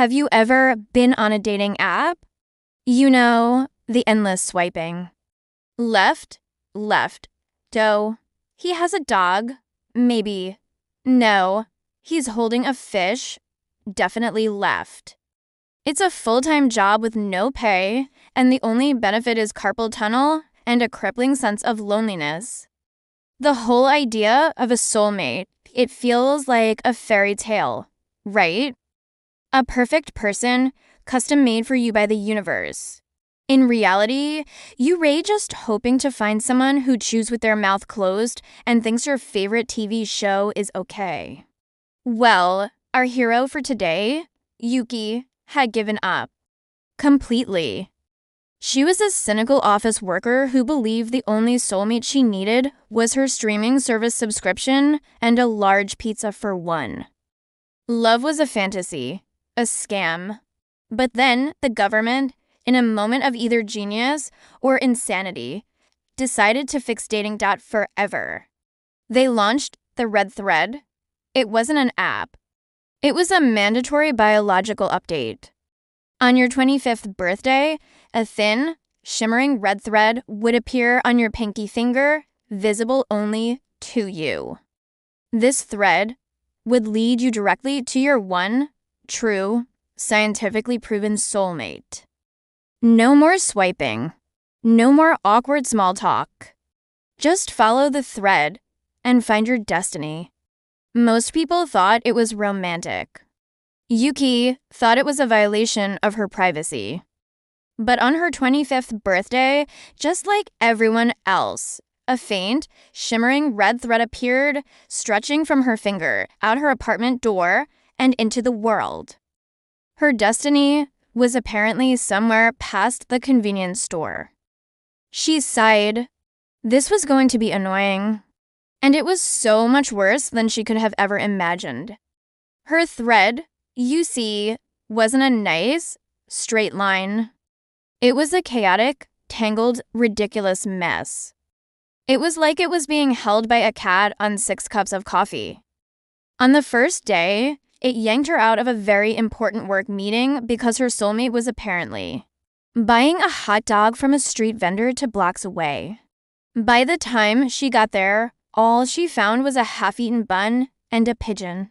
Have you ever been on a dating app? You know, the endless swiping. Left, left, doe. He has a dog. Maybe. No. He's holding a fish. Definitely left. It's a full-time job with no pay, and the only benefit is carpal tunnel and a crippling sense of loneliness. The whole idea of a soulmate, it feels like a fairy tale, right? A perfect person, custom made for you by the universe. In reality, you're just hoping to find someone who chews with their mouth closed and thinks your favorite TV show is okay. Well, our hero for today, Yuki, had given up. Completely. She was a cynical office worker who believed the only soulmate she needed was her streaming service subscription and a large pizza for one. Love was a fantasy, a scam. But then the government, in a moment of either genius or insanity, decided to fix dating forever. They launched the Red Thread. It wasn't an app. It was a mandatory biological update. On your 25th birthday, a thin, shimmering red thread would appear on your pinky finger, visible only to you. This thread would lead you directly to your one, true, scientifically proven soulmate. No more swiping. No more awkward small talk. Just follow the thread and find your destiny. Most people thought it was romantic. Yuki thought it was a violation of her privacy. But on her 25th birthday, just like everyone else, a faint, shimmering red thread appeared, stretching from her finger, out her apartment door, and into the world. Her destiny was apparently somewhere past the convenience store. She sighed. This was going to be annoying. And it was so much worse than she could have ever imagined. Her thread, you see, wasn't a nice, straight line. It was a chaotic, tangled, ridiculous mess. It was like it was being held by a cat on 6 cups of coffee. On the first day, it yanked her out of a very important work meeting because her soulmate was apparently buying a hot dog from a street vendor 2 blocks away. By the time she got there, all she found was a half-eaten bun and a pigeon.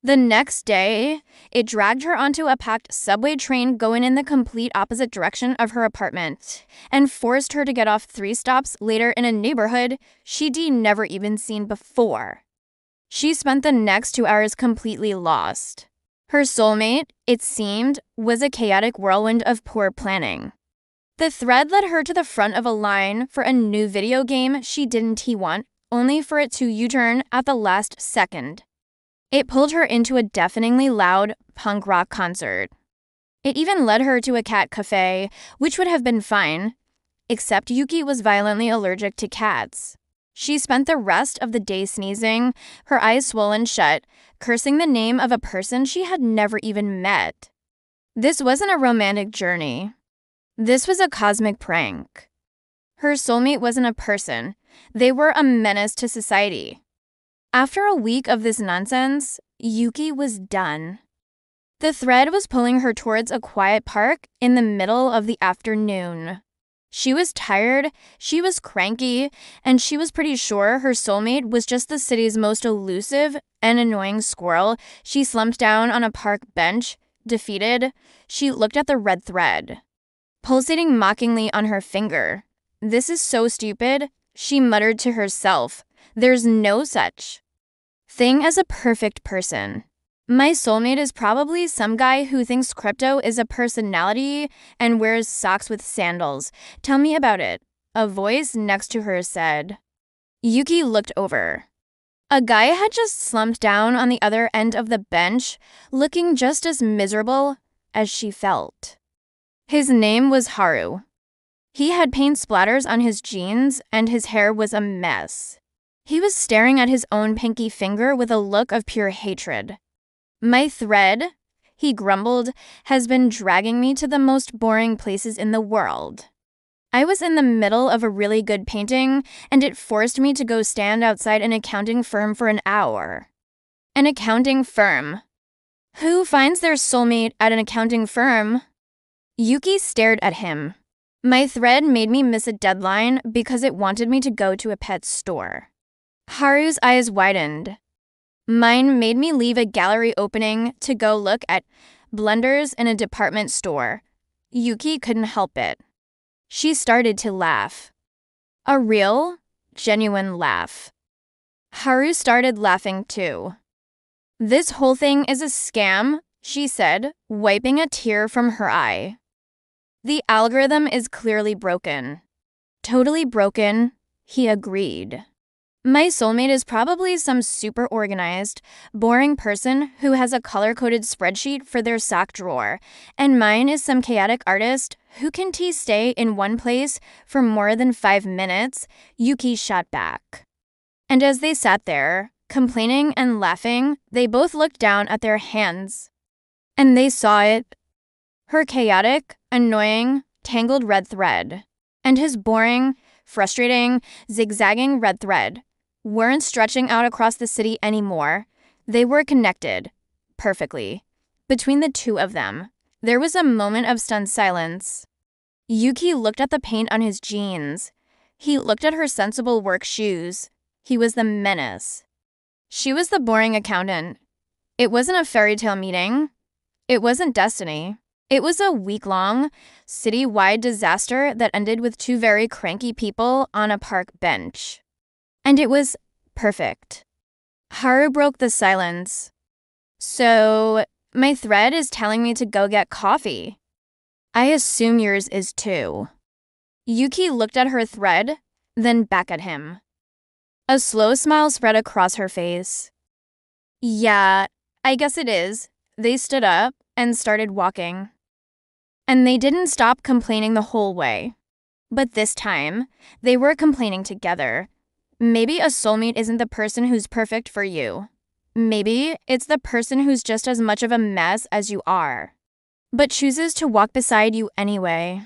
The next day, it dragged her onto a packed subway train going in the complete opposite direction of her apartment and forced her to get off 3 stops later in a neighborhood she'd never even seen before. She spent the next 2 hours completely lost. Her soulmate, it seemed, was a chaotic whirlwind of poor planning. The thread led her to the front of a line for a new video game she didn't want, only for it to U-turn at the last second. It pulled her into a deafeningly loud punk rock concert. It even led her to a cat cafe, which would have been fine, except Yuki was violently allergic to cats. She spent the rest of the day sneezing, her eyes swollen shut, cursing the name of a person she had never even met. This wasn't a romantic journey. This was a cosmic prank. Her soulmate wasn't a person. They were a menace to society. After a week of this nonsense, Yuki was done. The thread was pulling her towards a quiet park in the middle of the afternoon. She was tired, she was cranky, and she was pretty sure her soulmate was just the city's most elusive and annoying squirrel. She slumped down on a park bench. Defeated, she looked at the red thread, pulsating mockingly on her finger. This is so stupid, she muttered to herself. There's no such thing as a perfect person. My soulmate is probably some guy who thinks crypto is a personality and wears socks with sandals. Tell me about it, a voice next to her said. Yuki looked over. A guy had just slumped down on the other end of the bench, looking just as miserable as she felt. His name was Haru. He had paint splatters on his jeans, and his hair was a mess. He was staring at his own pinky finger with a look of pure hatred. My thread, he grumbled, has been dragging me to the most boring places in the world. I was in the middle of a really good painting, and it forced me to go stand outside an accounting firm for an hour. An accounting firm. Who finds their soulmate at an accounting firm? Yuki stared at him. My thread made me miss a deadline because it wanted me to go to a pet store. Haru's eyes widened. Mine made me leave a gallery opening to go look at blenders in a department store. Yuki couldn't help it. She started to laugh. A real, genuine laugh. Haru started laughing too. This whole thing is a scam, she said, wiping a tear from her eye. The algorithm is clearly broken. Totally broken, he agreed. My soulmate is probably some super organized, boring person who has a color-coded spreadsheet for their sock drawer, and mine is some chaotic artist who can stay in one place for more than 5 minutes, Yuki shot back. And as they sat there, complaining and laughing, they both looked down at their hands. And they saw it. Her chaotic, annoying, tangled red thread, and his boring, frustrating, zigzagging red thread weren't stretching out across the city anymore. They were connected, perfectly. Between the two of them, there was a moment of stunned silence. Yuki looked at the paint on his jeans. He looked at her sensible work shoes. He was the menace. She was the boring accountant. It wasn't a fairy tale meeting. It wasn't destiny. It was a week-long, city-wide disaster that ended with two very cranky people on a park bench. And it was perfect. Haru broke the silence. So, my thread is telling me to go get coffee. I assume yours is too. Yuki looked at her thread, then back at him. A slow smile spread across her face. Yeah, I guess it is. They stood up and started walking. And they didn't stop complaining the whole way. But this time, they were complaining together. Maybe a soulmate isn't the person who's perfect for you. Maybe it's the person who's just as much of a mess as you are, but chooses to walk beside you anyway.